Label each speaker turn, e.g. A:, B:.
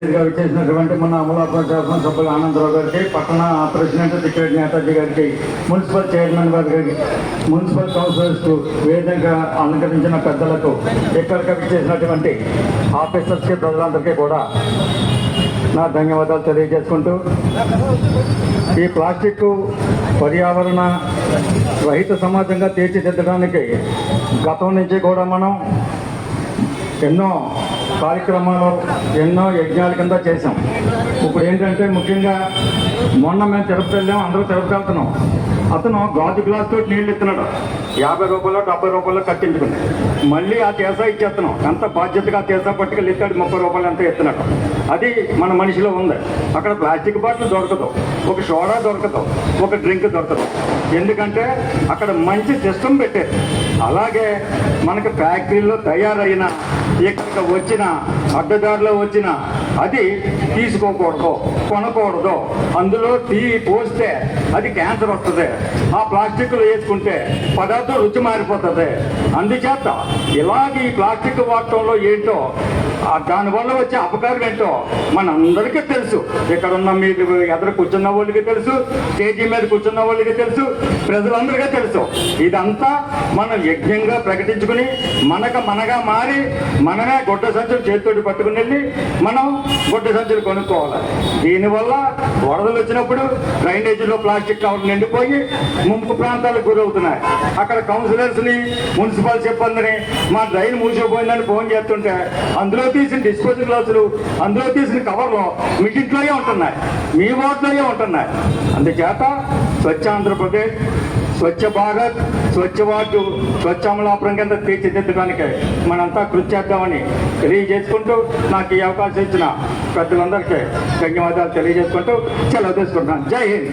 A: చేసినటువంటి మన అమలాపురం శాసన సభ్యులు ఆనందరావు గారికి, పట్టణ ప్రెసిడెంట్ తిక్కిరెడ్డి నేతాజీ గారికి, మున్సిపల్ చైర్మన్ గారికి, మున్సిపల్ కౌన్సిలర్స్ వేదికగా అలంకరించిన పెద్దలకు, ఇక్కడికి చేసినటువంటి ఆఫీసర్స్కి, ప్రజలందరికీ కూడా నా ధన్యవాదాలు తెలియజేసుకుంటూ, ఈ ప్లాస్టిక్ పర్యావరణ రహిత సమాజంగా తీర్చిదిద్దడానికి గతం నుంచి కూడా మనం ఎన్నో కార్యక్రమాలు, ఎన్నో యజ్ఞాల కింద చేసాం. ఇప్పుడు ఏంటంటే ముఖ్యంగా మొన్న మేము తిరుపతి వెళ్ళాం, అందరూ తిరుపతి వెళ్తున్నాం. అతను గాజు గ్లాస్ తోటి నీళ్ళు ఇస్తున్నాడు, 50 రూపాయలు 70 రూపాయలు కట్టించుకుని. మళ్ళీ ఆ చేసా ఇచ్చేస్తున్నాం. ఎంత బాధ్యతగా చేసా పట్టుకెళ్ళి ఇస్తాడు, 30 రూపాయలు ఎంత ఇస్తున్నాడు. అది మన మనిషిలో ఉంది. అక్కడ ప్లాస్టిక్ బాటిల్ దొరకదు, ఒక సోడా దొరకదు, ఒక డ్రింక్ దొరకదు. ఎందుకంటే అక్కడ మంచి సిస్టమ్ పెట్టారు. అలాగే మనకి ఫ్యాక్టరీలో తయారైన, ఇక్కడికి వచ్చిన, అడ్డదారిలో వచ్చిన అది తీసుకోకూడదు, కొనకూడదు. అందులో టీ పోస్తే అది క్యాన్సర్ వస్తుంది. ఆ ప్లాస్టిక్లో వేసుకుంటే పదార్థం రుచి మారిపోతుంది. అందుచేత ఇలాగ ఈ ప్లాస్టిక్ వాడటంలో ఏంటో, దానివల్ల వచ్చే అపకారం ఏంటో మనందరికీ తెలుసు. ఇక్కడ ఉన్న మీరు ఎదురు కూర్చున్న వాళ్ళకి తెలుసు, స్టేజీ మీద కూర్చున్న వాళ్ళకి తెలుసు, ప్రజలందరికీ తెలుసు. ఇదంతా మనం యజ్ఞంగా ప్రకటించుకుని మనగా మారి మనమే గుడ్డ సంచులు చేతితోటి పట్టుకుని వెళ్ళి మనం గుడ్డ సంచులు కొనుక్కోవాలి. దీనివల్ల వరదలు వచ్చినప్పుడు డ్రైనేజీలో ప్లాస్టిక్ కవర్లు నిండిపోయి ముంపు ప్రాంతాలకు గురవుతున్నాయి. అక్కడ కౌన్సిలర్స్ని, మున్సిపల్ సిబ్బందిని మా డ్రైన్ మూసిపోయిందని ఫోన్ చేస్తుంటే అందులో తీసిన డిస్పోజల్ గ్లాసులు, అందులో తీసిన కవర్లు మీ ఇంట్లోనే ఉంటున్నాయి, మీ వార్డులోనే ఉంటున్నాయి. అందుచేత స్వచ్ఛ ఆంధ్రప్రదేశ్, స్వచ్ఛ భారత్, స్వచ్ఛ వార్డు, స్వచ్ఛ అమలాపురం కింద తీర్చిదిద్దడానికి మనంతా కృషి చేద్దామని తెలియజేసుకుంటూ, నాకు ఈ అవకాశం ఇచ్చిన పెద్దలందరికీ ధన్యవాదాలు తెలియజేసుకుంటూ సెలవు తీసుకుంటున్నాను. జై హింద్.